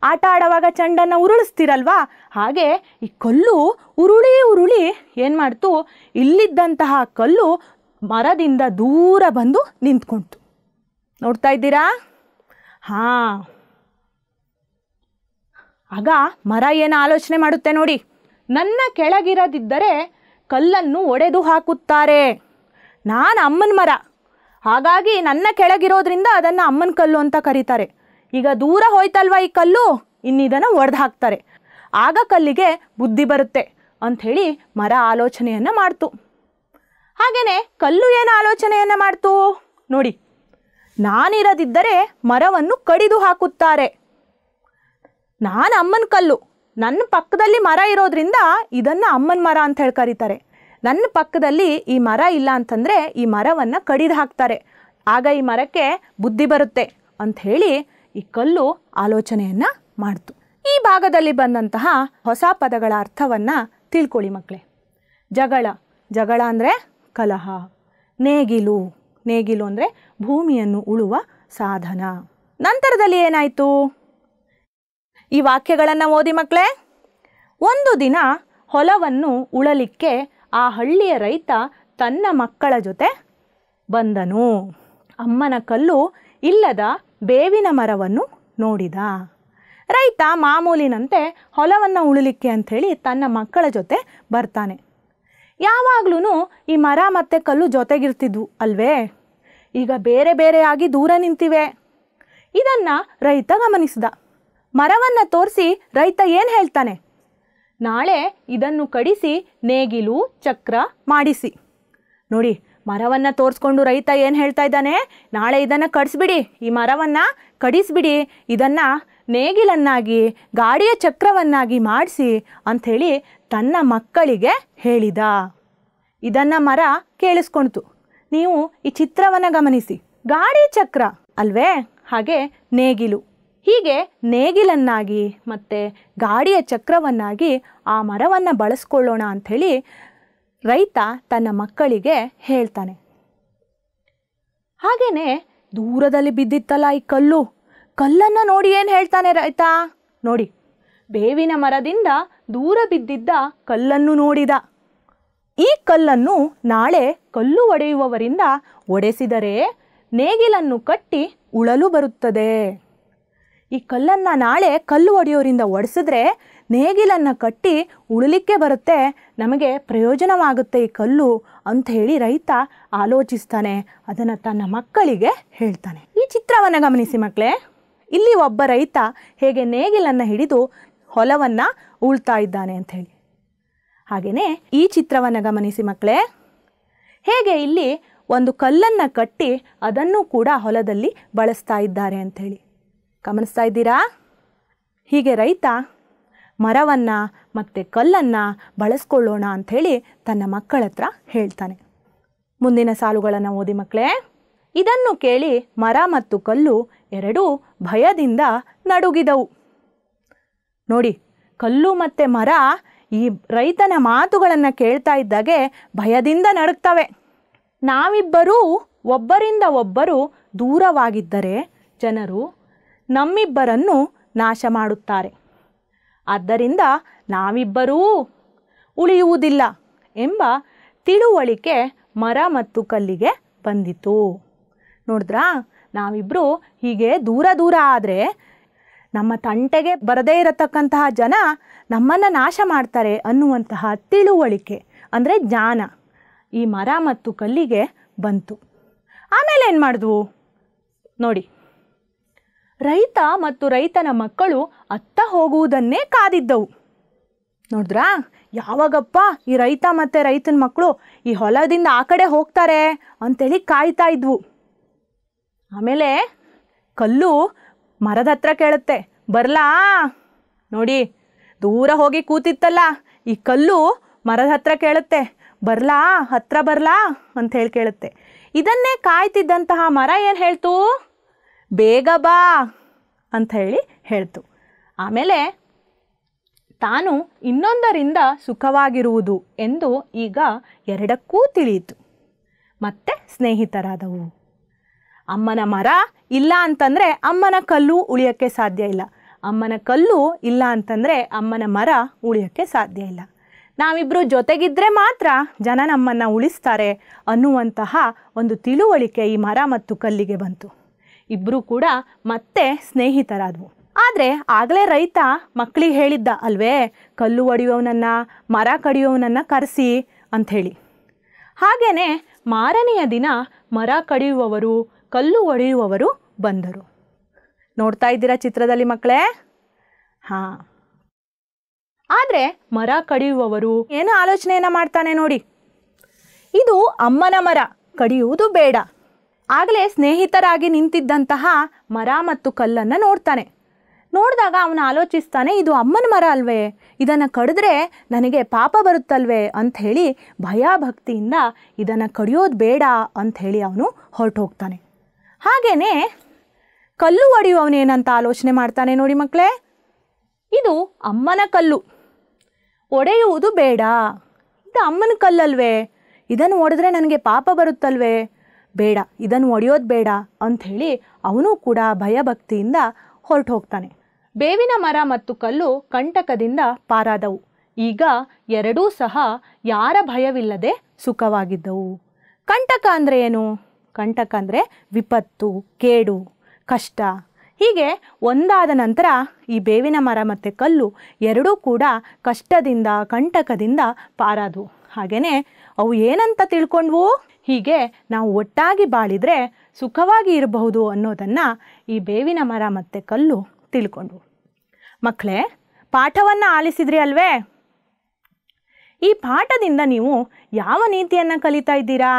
ಆಟ ಆಡುವಾಗ ಚೆಂಡನ್ನು ಉರುಳಿಸ್ತೀರಲ್ವಾ? ಹಾಗೆ ಈ ಕಲ್ಲು ಉರುಳಿ ಉರುಳಿ ಏನು ಮಾಡ್ತು? ಇಲ್ಲಿದ್ದಂತಹ ಕಲ್ಲು ಮರದಿಂದ ದೂರ ಬಂದು ನಿಂತ್ಕೊಳ್ತು. ನೋಡ್ತಾ ಇದ್ದೀರಾ? ಆಗ ಮರ ಏನು ಆಲೋಚನೆ ಮಾಡುತ್ತೆ ನೋಡಿ. ನನ್ನ ಕೆಳಗಿರದಿದ್ದರೆ ಕಲ್ಲನ್ನು ಒಡೆದು ಹಾಕುತ್ತಾರೆ. ನಾನು ಅಮ್ಮನ ಮರ, ಹಾಗಾಗಿ ನನ್ನ ಕೆಳಗಿರೋದ್ರಿಂದ ಅದನ್ನು ಅಮ್ಮನ ಕಲ್ಲು ಅಂತ ಕರೀತಾರೆ. ಈಗ ದೂರ ಹೋಯ್ತಲ್ವ ಈ ಕಲ್ಲು, ಇನ್ನಿದನ್ನು ಒಡೆದು ಹಾಕ್ತಾರೆ. ಆಗ ಕಲ್ಲಿಗೆ ಬುದ್ಧಿ ಬರುತ್ತೆ ಅಂಥೇಳಿ ಮರ ಆಲೋಚನೆಯನ್ನು ಮಾಡ್ತು. ಹಾಗೆಯೇ ಕಲ್ಲು ಏನು ಆಲೋಚನೆಯನ್ನು ಮಾಡ್ತು? ನೋಡಿ, ನಾನಿರದಿದ್ದರೆ ಮರವನ್ನು ಕಡಿದು ಹಾಕುತ್ತಾರೆ. ನಾನು ಅಮ್ಮನ ಕಲ್ಲು, ನನ್ನ ಪಕ್ಕದಲ್ಲಿ ಮರ ಇರೋದ್ರಿಂದ ಇದನ್ನು ಅಮ್ಮನ ಮರ ಅಂತ ಹೇಳಿ ಕರೀತಾರೆ. ನನ್ನ ಪಕ್ಕದಲ್ಲಿ ಈ ಮರ ಇಲ್ಲ ಅಂತಂದರೆ ಈ ಮರವನ್ನು ಕಡಿದು ಹಾಕ್ತಾರೆ. ಆಗ ಈ ಮರಕ್ಕೆ ಬುದ್ಧಿ ಬರುತ್ತೆ ಅಂಥೇಳಿ ಈ ಕಲ್ಲು ಆಲೋಚನೆಯನ್ನು ಮಾಡ್ತು. ಈ ಭಾಗದಲ್ಲಿ ಬಂದಂತಹ ಹೊಸ ಪದಗಳ ಅರ್ಥವನ್ನು ತಿಳ್ಕೊಳ್ಳಿ ಮಕ್ಕಳೇ. ಜಗಳ, ಜಗಳ ಅಂದರೆ ಕಲಹ. ನೇಗಿಲು, ನೇಗಿಲು ಅಂದರೆ ಭೂಮಿಯನ್ನು ಉಳುವ ಸಾಧನ. ನಂತರದಲ್ಲಿ ಏನಾಯಿತು? ಈ ವಾಕ್ಯಗಳನ್ನು ಓದಿ ಮಕ್ಕಳೇ. ಒಂದು ದಿನ ಹೊಲವನ್ನು ಉಳಲಿಕ್ಕೆ ಆ ಹಳ್ಳಿಯ ರೈತ ತನ್ನ ಮಕ್ಕಳ ಜೊತೆ ಬಂದನು. ಅಮ್ಮನ ಕಲ್ಲು ಇಲ್ಲದ ಬೇವಿನ ಮರವನ್ನು ನೋಡಿದ. ರೈತ ಮಾಮೂಲಿನಂತೆ ಹೊಲವನ್ನು ಉಳಲಿಕ್ಕೆ ಅಂಥೇಳಿ ತನ್ನ ಮಕ್ಕಳ ಜೊತೆ ಬರ್ತಾನೆ. ಯಾವಾಗಲೂ ಈ ಮರ ಮತ್ತು ಕಲ್ಲು ಜೊತೆಗಿರ್ತಿದ್ವು ಅಲ್ವೇ? ಈಗ ಬೇರೆ ಬೇರೆಯಾಗಿ ದೂರ ನಿಂತಿವೆ. ಇದನ್ನು ರೈತ ಗಮನಿಸಿದ. ಮರವನ್ನು ತೋರಿಸಿ ರೈತ ಏನು ಹೇಳ್ತಾನೆ? ನಾಳೆ ಇದನ್ನು ಕಡಿಸಿ ನೇಗಿಲು ಚಕ್ರ ಮಾಡಿಸಿ. ನೋಡಿ, ಮರವನ್ನು ತೋರಿಸ್ಕೊಂಡು ರೈತ ಏನು ಹೇಳ್ತಾ ಇದ್ದಾನೆ? ನಾಳೆ ಇದನ್ನು ಕಡಿಸ್ಬಿಡಿ, ಈ ಮರವನ್ನು ಕಡಿಸ್ಬಿಡಿ, ಇದನ್ನು ನೇಗಿಲನ್ನಾಗಿ ಗಾಡಿಯ ಚಕ್ರವನ್ನಾಗಿ ಮಾಡಿಸಿ ಅಂಥೇಳಿ ತನ್ನ ಮಕ್ಕಳಿಗೆ ಹೇಳಿದ. ಇದನ್ನು ಮರ ಕೇಳಿಸ್ಕೊಳ್ತು. ನೀವು ಈ ಚಿತ್ರವನ್ನು ಗಮನಿಸಿ. ಗಾಡಿ ಚಕ್ರ ಅಲ್ವೇ? ಹಾಗೆ ನೇಗಿಲು. ಹೀಗೆ ನೇಗಿಲನ್ನಾಗಿ ಮತ್ತು ಗಾಡಿಯ ಚಕ್ರವನ್ನಾಗಿ ಆ ಮರವನ್ನು ಬಳಸ್ಕೊಳ್ಳೋಣ ಅಂಥೇಳಿ ರೈತ ತನ್ನ ಮಕ್ಕಳಿಗೆ ಹೇಳ್ತಾನೆ. ಹಾಗೆಯೇ ದೂರದಲ್ಲಿ ಬಿದ್ದಿತ್ತಲ್ಲ ಈ ಕಲ್ಲು, ಕಲ್ಲನ್ನು ನೋಡಿ ಏನು ಹೇಳ್ತಾನೆ ರೈತ? ನೋಡಿ, ಬೇವಿನ ಮರದಿಂದ ದೂರ ಬಿದ್ದಿದ್ದ ಕಲ್ಲನ್ನು ನೋಡಿದ. ಈ ಕಲ್ಲನ್ನು ನಾಳೆ ಕಲ್ಲು ಒಡೆಯುವವರಿಂದ ಒಡೆಸಿದರೆ ನೇಗಿಲನ್ನು ಕಟ್ಟಿ ಉಳಲು ಬರುತ್ತದೆ. ಈ ಕಲ್ಲನ್ನು ನಾಳೆ ಕಲ್ಲು ಒಡೆಯೋರಿಂದ ಒಡೆಸಿದ್ರೆ ನೇಗಿಲನ್ನು ಕಟ್ಟಿ ಉಳಲಿಕ್ಕೆ ಬರುತ್ತೆ, ನಮಗೆ ಪ್ರಯೋಜನವಾಗುತ್ತೆ ಈ ಕಲ್ಲು ಅಂಥೇಳಿ ರೈತ ಆಲೋಚಿಸ್ತಾನೆ. ಅದನ್ನು ತನ್ನ ಮಕ್ಕಳಿಗೆ ಹೇಳ್ತಾನೆ. ಈ ಚಿತ್ರವನ್ನು ಗಮನಿಸಿ ಮಕ್ಕಳೇ. ಇಲ್ಲಿ ಒಬ್ಬ ರೈತ ಹೇಗೆ ನೇಗಿಲನ್ನು ಹಿಡಿದು ಹೊಲವನ್ನು ಉಳ್ತಾ ಇದ್ದಾನೆ ಅಂಥೇಳಿ. ಹಾಗೆಯೇ ಈ ಚಿತ್ರವನ್ನು ಗಮನಿಸಿ ಮಕ್ಕಳೇ. ಹೇಗೆ ಇಲ್ಲಿ ಒಂದು ಕಲ್ಲನ್ನು ಕಟ್ಟಿ ಅದನ್ನು ಕೂಡ ಹೊಲದಲ್ಲಿ ಬಳಸ್ತಾ ಇದ್ದಾರೆ ಅಂಥೇಳಿ ಗಮನಿಸ್ತಾ ಇದ್ದೀರಾ? ಹೀಗೆ ರೈತ ಮರವನ್ನು ಮತ್ತು ಕಲ್ಲನ್ನು ಬಳಸ್ಕೊಳ್ಳೋಣ ಅಂಥೇಳಿ ತನ್ನ ಮಕ್ಕಳ ಹತ್ರ ಹೇಳ್ತಾನೆ. ಮುಂದಿನ ಸಾಲುಗಳನ್ನು ಓದಿ ಮಕ್ಕಳೇ. ಇದನ್ನು ಕೇಳಿ ಮರ ಮತ್ತು ಕಲ್ಲು ಎರಡೂ ಭಯದಿಂದ ನಡುಗಿದವು. ನೋಡಿ, ಕಲ್ಲು ಮತ್ತು ಮರ ಈ ರೈತನ ಮಾತುಗಳನ್ನು ಕೇಳ್ತಾ ಇದ್ದಾಗೆ ಭಯದಿಂದ ನಡುಗ್ತವೆ. ನಾವಿಬ್ಬರೂ ಒಬ್ಬರಿಂದ ಒಬ್ಬರು ದೂರವಾಗಿದ್ದರೆ ಜನರು ನಮ್ಮಿಬ್ಬರನ್ನು ನಾಶ ಮಾಡುತ್ತಾರೆ. ಆದ್ದರಿಂದ ನಾವಿಬ್ಬರೂ ಉಳಿಯುವುದಿಲ್ಲ ಎಂಬ ತಿಳುವಳಿಕೆ ಮರ ಮತ್ತು ಕಲ್ಲಿಗೆ ಬಂದಿತು. ನೋಡಿದ್ರಾ, ನಾವಿಬ್ಬರು ಹೀಗೆ ದೂರ ದೂರ ಆದರೆ ನಮ್ಮ ತಂಟೆಗೆ ಬರದೇ ಇರತಕ್ಕಂತಹ ಜನ ನಮ್ಮನ್ನು ನಾಶ ಮಾಡ್ತಾರೆ ಅನ್ನುವಂತಹ ತಿಳುವಳಿಕೆ ಅಂದರೆ ಜ್ಞಾನ ಈ ಮರ ಮತ್ತು ಕಲ್ಲಿಗೆ ಬಂತು. ಆಮೇಲೆ ಏನು ಮಾಡಿದ್ವು ನೋಡಿ. ರೈತ ಮತ್ತು ರೈತನ ಮಕ್ಕಳು ಅತ್ತ ಹೋಗುವುದನ್ನೇ ಕಾದಿದ್ದವು. ನೋಡಿದ್ರಾ, ಯಾವಾಗಪ್ಪ ಈ ರೈತ ಮತ್ತು ರೈತನ ಮಕ್ಕಳು ಈ ಹೊಲದಿಂದ ಆ ಕಡೆ ಹೋಗ್ತಾರೆ ಅಂತೇಳಿ ಕಾಯ್ತಾ ಇದ್ವು. ಆಮೇಲೆ ಕಲ್ಲು ಮರದ ಹತ್ರ ಕೇಳುತ್ತೆ, ಬರಲಾ? ನೋಡಿ, ದೂರ ಹೋಗಿ ಕೂತಿತ್ತಲ್ಲ ಈ ಕಲ್ಲು ಮರದ ಹತ್ರ ಕೇಳುತ್ತೆ, ಬರಲಾ, ಹತ್ರ ಬರಲಾ ಅಂಥೇಳಿ ಕೇಳುತ್ತೆ. ಇದನ್ನೇ ಕಾಯ್ತಿದ್ದಂತಹ ಮರ ಏನು ಹೇಳ್ತು? ಬೇಗ ಬಾ ಅಂಥೇಳಿ ಹೇಳ್ತು. ಆಮೇಲೆ ತಾನು ಇನ್ನೊಂದರಿಂದ ಸುಖವಾಗಿರುವುದು ಎಂದು ಈಗ ಎರಡಕ್ಕೂ ತಿಳಿಯಿತು. ಮತ್ತೆ ಸ್ನೇಹಿತರಾದವು. ಅಮ್ಮನ ಮರ ಇಲ್ಲ ಅಂತಂದರೆ ಅಮ್ಮನ ಕಲ್ಲು ಉಳಿಯೋಕ್ಕೆ ಸಾಧ್ಯ ಇಲ್ಲ. ಅಮ್ಮನ ಕಲ್ಲು ಇಲ್ಲ ಅಂತಂದರೆ ಅಮ್ಮನ ಮರ ಉಳಿಯೋಕ್ಕೆ ಸಾಧ್ಯ ಇಲ್ಲ. ನಾವಿಬ್ಬರು ಜೊತೆಗಿದ್ದರೆ ಮಾತ್ರ ಜನ ನಮ್ಮನ್ನು ಉಳಿಸ್ತಾರೆ ಅನ್ನುವಂತಹ ಒಂದು ತಿಳುವಳಿಕೆ ಈ ಮರ ಮತ್ತು ಕಲ್ಲಿಗೆ ಬಂತು. ಇಬ್ಬರೂ ಕೂಡ ಮತ್ತೆ ಸ್ನೇಹಿತರಾದವು. ಆದರೆ ಆಗಲೇ ರೈತ ಮಕ್ಕಳಿಗೆ ಹೇಳಿದ್ದ ಅಲ್ವೇ, ಕಲ್ಲು ಒಡೆಯುವವನನ್ನು ಮರ ಕಡಿಯುವವನನ್ನು ಕರೆಸಿ ಅಂಥೇಳಿ. ಹಾಗೆಯೇ ಮಾರನೆಯ ದಿನ ಮರ ಕಡಿಯುವವರು ಕಲ್ಲು ಒಡೆಯುವವರು ಬಂದರು. ನೋಡ್ತಾ ಇದ್ದೀರಾ ಚಿತ್ರದಲ್ಲಿ ಮಕ್ಕಳೇ? ಹಾಂ. ಆದರೆ ಮರ ಕಡಿಯುವವರು ಏನು ಆಲೋಚನೆಯನ್ನು ಮಾಡ್ತಾನೆ ನೋಡಿ. ಇದು ಅಮ್ಮನ ಮರ, ಕಡಿಯುವುದು ಬೇಡ. ಆಗಲೇ ಸ್ನೇಹಿತರಾಗಿ ನಿಂತಿದ್ದಂತಹ ಮರ ಮತ್ತು ಕಲ್ಲನ್ನು ನೋಡ್ತಾನೆ. ನೋಡಿದಾಗ ಅವನು ಆಲೋಚಿಸ್ತಾನೆ, ಇದು ಅಮ್ಮನ ಮರ ಅಲ್ವೇ, ಇದನ್ನು ಕಡಿದ್ರೆ ನನಗೆ ಪಾಪ ಬರುತ್ತಲ್ವೇ ಅಂಥೇಳಿ ಭಯಭಕ್ತಿಯಿಂದ ಇದನ್ನು ಕಡಿಯೋದು ಬೇಡ ಅಂಥೇಳಿ ಅವನು ಹೊರಟು ಹೋಗ್ತಾನೆ. ಹಾಗೆಯೇ ಕಲ್ಲು ಒಡೆಯುವವನೇನಂತ ಆಲೋಚನೆ ಮಾಡ್ತಾನೆ ನೋಡಿ ಮಕ್ಕಳೇ, ಇದು ಅಮ್ಮನ ಕಲ್ಲು, ಒಡೆಯುವುದು ಬೇಡ, ಇದು ಅಮ್ಮನ ಕಲ್ಲಲ್ವೇ, ಇದನ್ನು ಒಡೆದ್ರೆ ನನಗೆ ಪಾಪ ಬರುತ್ತಲ್ವೇ, ಬೇಡ, ಇದನ್ನು ಒಡೆಯೋದು ಬೇಡ ಅಂಥೇಳಿ ಅವನು ಕೂಡ ಭಯಭಕ್ತಿಯಿಂದ ಹೊರಟು ಹೋಗ್ತಾನೆ. ಬೇವಿನ ಮರ ಮತ್ತು ಕಲ್ಲು ಕಂಟಕದಿಂದ ಪಾರಾದವು. ಈಗ ಎರಡೂ ಸಹ ಯಾರ ಭಯವಿಲ್ಲದೆ ಸುಖವಾಗಿದ್ದವು. ಕಂಟಕ ಅಂದರೆ ಏನು? ಕಂಟಕ ಅಂದರೆ ವಿಪತ್ತು, ಕೇಡು, ಕಷ್ಟ. ಹೀಗೆ ಒಂದಾದ ನಂತರ ಈ ಬೇವಿನ ಮರ ಮತ್ತು ಕಲ್ಲು ಎರಡೂ ಕೂಡ ಕಷ್ಟದಿಂದ, ಕಂಟಕದಿಂದ ಪಾರಾದವು. ಹಾಗೆಯೇ ಅವು ಏನಂತ ತಿಳ್ಕೊಂಡ್ವು? ಹೀಗೆ ನಾವು ಒಟ್ಟಾಗಿ ಬಾಳಿದರೆ ಸುಖವಾಗಿ ಇರಬಹುದು ಅನ್ನೋದನ್ನು ಈ ಬೇವಿನ ಮರ ಮತ್ತು ಕಲ್ಲು ತಿಳ್ಕೊಂಡ್ವು. ಮಕ್ಕಳೇ, ಪಾಠವನ್ನು ಆಲಿಸಿದ್ರಿ ಅಲ್ವೇ? ಈ ಪಾಠದಿಂದ ನೀವು ಯಾವ ನೀತಿಯನ್ನು ಕಲಿತಾ ಇದ್ದೀರಾ?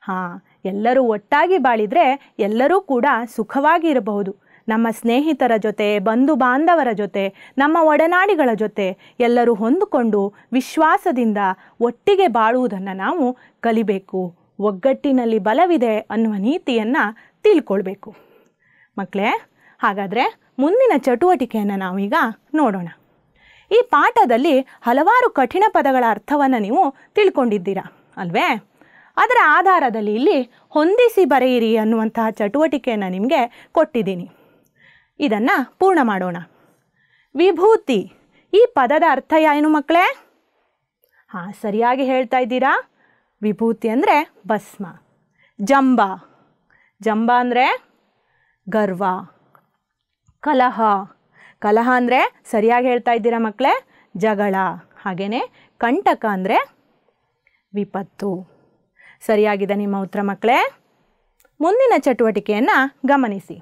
ಹಾಂ, ಎಲ್ಲರೂ ಒಟ್ಟಾಗಿ ಬಾಳಿದರೆ ಎಲ್ಲರೂ ಕೂಡ ಸುಖವಾಗಿ ಇರಬಹುದು. ನಮ್ಮ ಸ್ನೇಹಿತರ ಜೊತೆ, ಬಂಧು ಬಾಂಧವರ ಜೊತೆ, ನಮ್ಮ ಒಡನಾಡಿಗಳ ಜೊತೆ ಎಲ್ಲರೂ ಹೊಂದಿಕೊಂಡು ವಿಶ್ವಾಸದಿಂದ ಒಟ್ಟಿಗೆ ಬಾಳುವುದನ್ನು ನಾವು ಕಲಿಬೇಕು. ಒಗ್ಗಟ್ಟಿನಲ್ಲಿ ಬಲವಿದೆ ಅನ್ನುವ ನೀತಿಯನ್ನು ತಿಳ್ಕೊಳ್ಬೇಕು. ಮಕ್ಕಳೇ, ಹಾಗಾದರೆ ಮುಂದಿನ ಚಟುವಟಿಕೆಯನ್ನು ನಾವೀಗ ನೋಡೋಣ. ಈ ಪಾಠದಲ್ಲಿ ಹಲವಾರು ಕಠಿಣ ಪದಗಳ ಅರ್ಥವನ್ನು ನೀವು ತಿಳ್ಕೊಂಡಿದ್ದೀರಾ ಅಲ್ವೇ? ಅದರ ಆಧಾರದಲ್ಲಿ ಇಲ್ಲಿ ಹೊಂದಿಸಿ ಬರೆಯಿರಿ ಅನ್ನುವಂತಹ ಚಟುವಟಿಕೆಯನ್ನು ನಿಮಗೆ ಕೊಟ್ಟಿದ್ದೀನಿ. ಇದನ್ನು ಪೂರ್ಣ ಮಾಡೋಣ. ವಿಭೂತಿ, ಈ ಪದದ ಅರ್ಥ ಏನು ಮಕ್ಕಳೇ? ಹಾಂ, ಸರಿಯಾಗಿ ಹೇಳ್ತಾ ಇದ್ದೀರಾ. ವಿಭೂತಿ ಅಂದರೆ ಭಸ್ಮ. ಜಂಬ, ಜಂಬ ಅಂದರೆ ಗರ್ವ. ಕಲಹ, ಕಲಹ ಅಂದರೆ ಸರಿಯಾಗಿ ಹೇಳ್ತಾ ಇದ್ದೀರಾ ಮಕ್ಕಳೇ, ಜಗಳ. ಹಾಗೆಯೇ ಕಂಟಕ ಅಂದರೆ ವಿಪತ್ತು. ಸರಿಯಾಗಿದೆ ನಿಮ್ಮ ಉತ್ತರ ಮಕ್ಕಳೇ. ಮುಂದಿನ ಚಟುವಟಿಕೆಯನ್ನು ಗಮನಿಸಿ.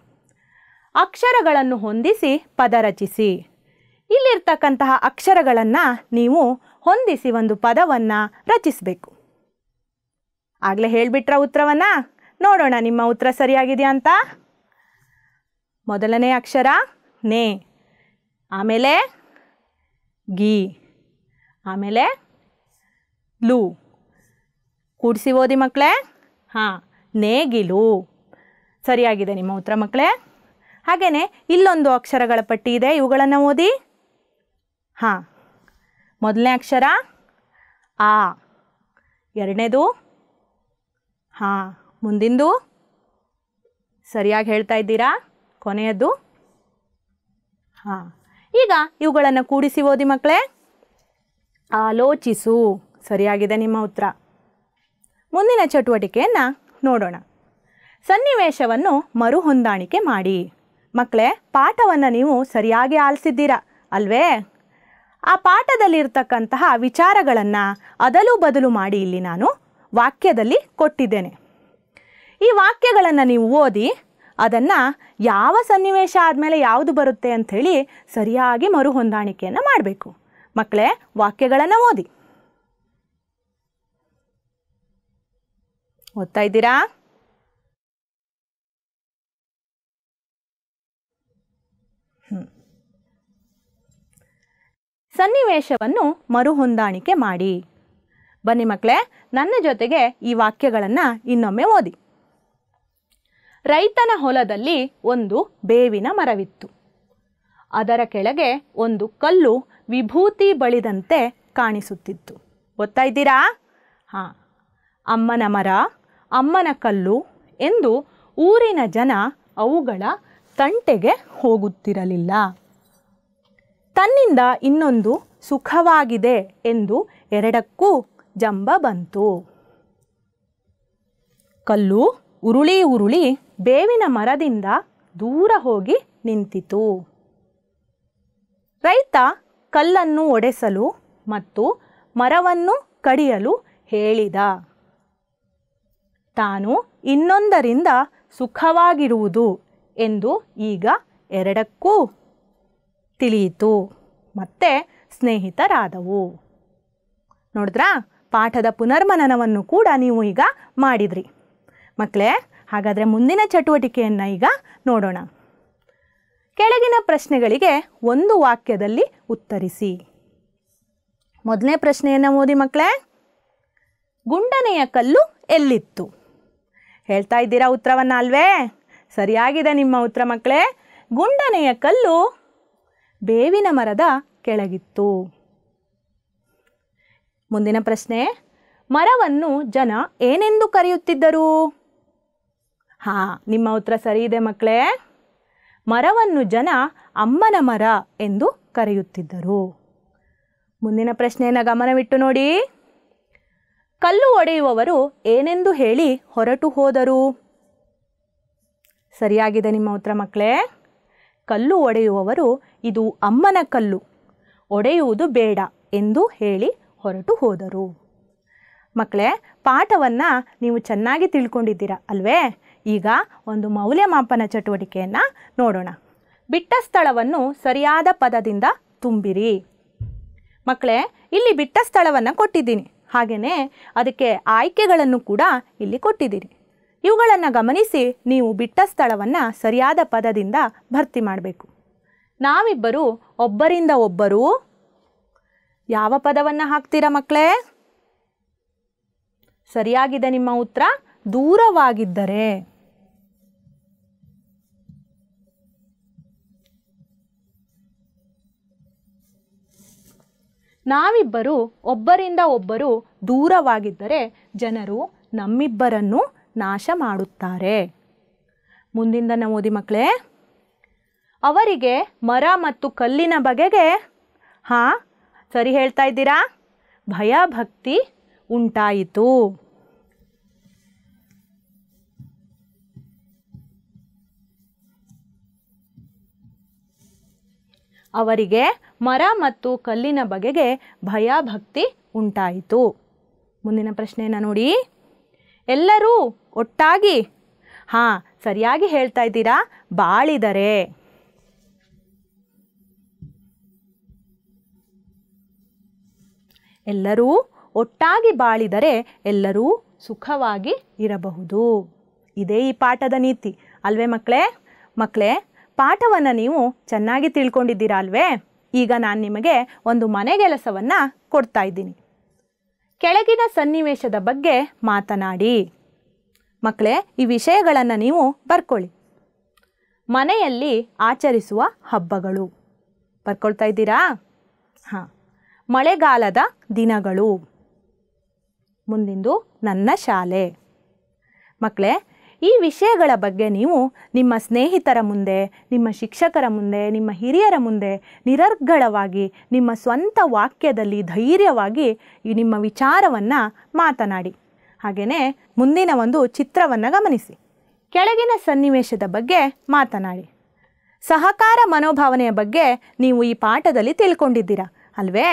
ಅಕ್ಷರಗಳನ್ನು ಹೊಂದಿಸಿ ಪದ ರಚಿಸಿ. ಇಲ್ಲಿರ್ತಕ್ಕಂತಹ ಅಕ್ಷರಗಳನ್ನು ನೀವು ಹೊಂದಿಸಿ ಒಂದು ಪದವನ್ನು ರಚಿಸಬೇಕು. ಆಗಲೇ ಹೇಳಿಬಿಟ್ರ ಉತ್ತರವನ್ನು? ನೋಡೋಣ ನಿಮ್ಮ ಉತ್ತರ ಸರಿಯಾಗಿದೆಯಾ ಅಂತ. ಮೊದಲನೇ ಅಕ್ಷರ ನೇ, ಆಮೇಲೆ ಗಿ, ಆಮೇಲೆ ಲು. ಕೂಡಿಸಿ ಓದಿ ಮಕ್ಕಳೇ. ಹಾಂ, ನೇಗಿಲು. ಸರಿಯಾಗಿದೆ ನಿಮ್ಮ ಉತ್ತರ ಮಕ್ಕಳೇ. ಹಾಗೆಯೇ ಇಲ್ಲೊಂದು ಅಕ್ಷರಗಳ ಪಟ್ಟಿ ಇದೆ, ಇವುಗಳನ್ನು ಓದಿ. ಹಾಂ, ಮೊದಲನೇ ಅಕ್ಷರ ಆ, ಎರಡನೇದು ಹಾಂ, ಮುಂದಿಂದು ಸರಿಯಾಗಿ ಹೇಳ್ತಾ ಇದ್ದೀರಾ, ಕೊನೆಯದ್ದು ಹಾಂ. ಈಗ ಇವುಗಳನ್ನು ಕೂಡಿಸಿ ಓದಿ ಮಕ್ಕಳೇ. ಆಲೋಚಿಸು. ಸರಿಯಾಗಿದೆ ನಿಮ್ಮ ಉತ್ತರ. ಮುಂದಿನ ಚಟುವಟಿಕೆಯನ್ನು ನೋಡೋಣ. ಸನ್ನಿವೇಶವನ್ನು ಮರುಹೊಂದಾಣಿಕೆ ಮಾಡಿ. ಮಕ್ಕಳೇ, ಪಾಠವನ್ನು ನೀವು ಸರಿಯಾಗಿ ಆಲಿಸಿದ್ದೀರಾ ಅಲ್ವೇ? ಆ ಪಾಠದಲ್ಲಿರ್ತಕ್ಕಂತಹ ವಿಚಾರಗಳನ್ನು ಅದಲು ಬದಲು ಮಾಡಿ ಇಲ್ಲಿ ನಾನು ವಾಕ್ಯದಲ್ಲಿ ಕೊಟ್ಟಿದ್ದೇನೆ. ಈ ವಾಕ್ಯಗಳನ್ನು ನೀವು ಓದಿ ಅದನ್ನು ಯಾವ ಸನ್ನಿವೇಶ ಆದಮೇಲೆ ಯಾವುದು ಬರುತ್ತೆ ಅಂಥೇಳಿ ಸರಿಯಾಗಿ ಮರುಹೊಂದಾಣಿಕೆಯನ್ನು ಮಾಡಬೇಕು. ಮಕ್ಕಳೇ, ವಾಕ್ಯಗಳನ್ನು ಓದಿ. ಓದ್ತಾ ಇದ್ದೀರಾ? ಸನ್ನಿವೇಶವನ್ನು ಮರುಹೊಂದಾಣಿಕೆ ಮಾಡಿ. ಬನ್ನಿ ಮಕ್ಕಳೇ, ನನ್ನ ಜೊತೆಗೆ ಈ ವಾಕ್ಯಗಳನ್ನು ಇನ್ನೊಮ್ಮೆ ಓದಿ. ರೈತನ ಹೊಲದಲ್ಲಿ ಒಂದು ಬೇವಿನ ಮರವಿತ್ತು. ಅದರ ಕೆಳಗೆ ಒಂದು ಕಲ್ಲು ವಿಭೂತಿ ಬಳಿದಂತೆ ಕಾಣಿಸುತ್ತಿತ್ತು. ಓದ್ತಾ ಇದ್ದೀರಾ? ಹಾಂ. ಅಮ್ಮನ ಮರ, ಅಮ್ಮನ ಕಲ್ಲು ಎಂದು ಊರಿನ ಜನ ಅವುಗಳ ತಂಟೆಗೆ ಹೋಗುತ್ತಿರಲಿಲ್ಲ. ತನ್ನಿಂದ ಇನ್ನೊಂದು ಸುಖವಾಗಿದೆ ಎಂದು ಎರಡಕ್ಕೂ ಜಂಬ ಬಂತು. ಕಲ್ಲು ಉರುಳಿ ಉರುಳಿ ಬೇವಿನ ಮರದಿಂದ ದೂರ ಹೋಗಿ ನಿಂತಿತು. ರೈತ ಕಲ್ಲನ್ನು ಒಡೆಸಲು ಮತ್ತು ಮರವನ್ನು ಕಡಿಯಲು ಹೇಳಿದ. ತಾನು ಇನ್ನೊಂದರಿಂದ ಸುಖವಾಗಿರುವುದು ಎಂದು ಈಗ ಎರಡಕ್ಕೂ ತಿಳಿಯಿತು. ಮತ್ತೆ ಸ್ನೇಹಿತರಾದವು. ನೋಡಿದ್ರಾ? ಪಾಠದ ಪುನರ್ಮನನವನ್ನು ಕೂಡ ನೀವು ಈಗ ಮಾಡಿದ್ರಿ. ಮಕ್ಕಳೇ, ಹಾಗಾದರೆ ಮುಂದಿನ ಚಟುವಟಿಕೆಯನ್ನು ಈಗ ನೋಡೋಣ. ಕೆಳಗಿನ ಪ್ರಶ್ನೆಗಳಿಗೆ ಒಂದು ವಾಕ್ಯದಲ್ಲಿ ಉತ್ತರಿಸಿ. ಮೊದಲನೇ ಪ್ರಶ್ನೆಯನ್ನು ಓದಿ ಮಕ್ಕಳೇ. ಗುಂಡನೆಯ ಕಲ್ಲು ಎಲ್ಲಿತ್ತು? ಹೇಳ್ತಾ ಇದ್ದೀರಾ ಉತ್ತರವನ್ನು ಅಲ್ವೇ? ಸರಿಯಾಗಿದೆ ನಿಮ್ಮ ಉತ್ತರ ಮಕ್ಕಳೇ. ಗುಂಡನೆಯ ಕಲ್ಲು ಬೇವಿನ ಮರದ ಕೆಳಗಿತ್ತು. ಮುಂದಿನ ಪ್ರಶ್ನೆ. ಮರವನ್ನು ಜನ ಏನೆಂದು ಕರೆಯುತ್ತಿದ್ದರು? ನಿಮ್ಮ ಉತ್ತರ ಸರಿ ಇದೆ ಮಕ್ಕಳೇ. ಮರವನ್ನು ಜನ ಅಮ್ಮನ ಮರ ಎಂದು ಕರೆಯುತ್ತಿದ್ದರು. ಮುಂದಿನ ಪ್ರಶ್ನೆಯನ್ನು ಗಮನವಿಟ್ಟು ನೋಡಿ. ಕಲ್ಲು ಒಡೆಯುವವರು ಏನೆಂದು ಹೇಳಿ ಹೊರಟು ಹೋದರು? ಸರಿಯಾಗಿದೆ ನಿಮ್ಮ ಉತ್ತರ ಮಕ್ಕಳೇ. ಕಲ್ಲು ಒಡೆಯುವವರು ಇದು ಅಮ್ಮನ ಕಲ್ಲು, ಒಡೆಯುವುದು ಬೇಡ ಎಂದು ಹೇಳಿ ಹೊರಟು ಹೋದರು. ಮಕ್ಕಳೇ, ಪಾಠವನ್ನು ನೀವು ಚೆನ್ನಾಗಿ ತಿಳ್ಕೊಂಡಿದ್ದೀರಾ ಅಲ್ವೇ? ಈಗ ಒಂದು ಮೌಲ್ಯಮಾಪನ ಚಟುವಟಿಕೆಯನ್ನು ನೋಡೋಣ. ಬಿಟ್ಟ ಸ್ಥಳವನ್ನು ಸರಿಯಾದ ಪದದಿಂದ ತುಂಬಿರಿ. ಮಕ್ಕಳೇ, ಇಲ್ಲಿ ಬಿಟ್ಟ ಸ್ಥಳವನ್ನು ಕೊಟ್ಟಿದ್ದೀನಿ, ಹಾಗೆಯೇ ಅದಕ್ಕೆ ಆಯ್ಕೆಗಳನ್ನು ಕೂಡ ಇಲ್ಲಿ ಕೊಟ್ಟಿದ್ದೀನಿ. ಇವುಗಳನ್ನು ಗಮನಿಸಿ ನೀವು ಬಿಟ್ಟ ಸ್ಥಳವನ್ನು ಸರಿಯಾದ ಪದದಿಂದ ಭರ್ತಿ ಮಾಡಬೇಕು. ನಾವಿಬ್ಬರು ಒಬ್ಬರಿಂದ ಒಬ್ಬರು ಯಾವ ಪದವನ್ನು ಹಾಕ್ತೀರಾ ಮಕ್ಕಳೇ? ಸರಿಯಾಗಿದೆ ನಿಮ್ಮ ಉತ್ತರ, ದೂರವಾಗಿದ್ದರೆ. ನಾವಿಬ್ಬರು ಒಬ್ಬರಿಂದ ಒಬ್ಬರು ದೂರವಾಗಿದ್ದರೆ ಜನರು ನಮ್ಮಿಬ್ಬರನ್ನು ನಾಶ ಮಾಡುತ್ತಾರೆ. ಮುಂದಿನ ಓದಿ ಮಕ್ಕಳೇ. ಅವರಿಗೆ ಮರ ಮತ್ತು ಕಲ್ಲಿನ ಬಗೆಗೆ ಸರಿ ಹೇಳ್ತಾ ಇದ್ದೀರಾ, ಭಯ ಭಕ್ತಿ ಉಂಟಾಯಿತು. ಅವರಿಗೆ ಮರ ಮತ್ತು ಕಲ್ಲಿನ ಬಗೆಗೆ ಭಯ ಭಕ್ತಿ ಉಂಟಾಯಿತು. ಮುಂದಿನ ಪ್ರಶ್ನೆಯನ್ನು ನೋಡಿ. ಎಲ್ಲರೂ ಒಟ್ಟಾಗಿ ಸರಿಯಾಗಿ ಹೇಳ್ತಾ ಇದ್ದೀರಾ, ಬಾಳಿದರೆ. ಎಲ್ಲರೂ ಒಟ್ಟಾಗಿ ಬಾಳಿದರೆ ಎಲ್ಲರೂ ಸುಖವಾಗಿ ಇರಬಹುದು. ಇದೇ ಈ ಪಾಠದ ನೀತಿ ಅಲ್ವೇ ಮಕ್ಕಳೇ? ಮಕ್ಕಳೇ, ಪಾಠವನ್ನು ನೀವು ಚೆನ್ನಾಗಿ ತಿಳ್ಕೊಂಡಿದ್ದೀರಾ ಅಲ್ವೇ? ಈಗ ನಾನು ನಿಮಗೆ ಒಂದು ಮನೆಗೆಲಸವನ್ನು ಕೊಡ್ತಾ ಇದ್ದೀನಿ. ಕೆಳಗಿನ ಸನ್ನಿವೇಶದ ಬಗ್ಗೆ ಮಾತನಾಡಿ. ಮಕ್ಕಳೇ, ಈ ವಿಷಯಗಳನ್ನು ನೀವು ಬರ್ಕೊಳ್ಳಿ. ಮನೆಯಲ್ಲಿ ಆಚರಿಸುವ ಹಬ್ಬಗಳು ಬರ್ಕೊಳ್ತಾ ಇದ್ದೀರಾ? ಮಳೆಗಾಲದ ದಿನಗಳು. ಮುಂದಿಂದು ನನ್ನ ಶಾಲೆ. ಮಕ್ಕಳೇ, ಈ ವಿಷಯಗಳ ಬಗ್ಗೆ ನೀವು ನಿಮ್ಮ ಸ್ನೇಹಿತರ ಮುಂದೆ, ನಿಮ್ಮ ಶಿಕ್ಷಕರ ಮುಂದೆ, ನಿಮ್ಮ ಹಿರಿಯರ ಮುಂದೆ ನಿರರ್ಗಳವಾಗಿ ನಿಮ್ಮ ಸ್ವಂತ ವಾಕ್ಯದಲ್ಲಿ ಧೈರ್ಯವಾಗಿ ನಿಮ್ಮ ವಿಚಾರವನ್ನು ಮಾತನಾಡಿ. ಹಾಗೆಯೇ ಮುಂದಿನ ಒಂದು ಚಿತ್ರವನ್ನು ಗಮನಿಸಿ. ಕೆಳಗಿನ ಸನ್ನಿವೇಶದ ಬಗ್ಗೆ ಮಾತನಾಡಿ. ಸಹಕಾರ ಮನೋಭಾವನೆಯ ಬಗ್ಗೆ ನೀವು ಈ ಪಾಠದಲ್ಲಿ ತಿಳ್ಕೊಂಡಿದ್ದೀರಾ ಅಲ್ವೇ?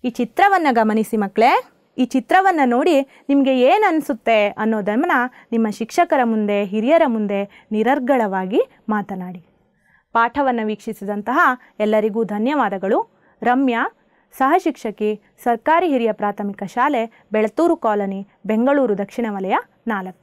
ಈ ಚಿತ್ರವನ್ನು ಗಮನಿಸಿ ಮಕ್ಕಳೇ. ಈ ಚಿತ್ರವನ್ನು ನೋಡಿ ನಿಮಗೆ ಏನು ಅನಿಸುತ್ತೆ ಅನ್ನೋದನ್ನು ನಿಮ್ಮ ಶಿಕ್ಷಕರ ಮುಂದೆ, ಹಿರಿಯರ ಮುಂದೆ ನಿರರ್ಗಳವಾಗಿ ಮಾತನಾಡಿ. ಪಾಠವನ್ನು ವೀಕ್ಷಿಸಿದಂತಹ ಎಲ್ಲರಿಗೂ ಧನ್ಯವಾದಗಳು. ರಮ್ಯಾ, ಸಹಶಿಕ್ಷಕಿ, ಸರ್ಕಾರಿ ಹಿರಿಯ ಪ್ರಾಥಮಿಕ ಶಾಲೆ, ಬೆಳತೂರು ಕಾಲೋನಿ, ಬೆಂಗಳೂರು ದಕ್ಷಿಣ ವಲಯ 4.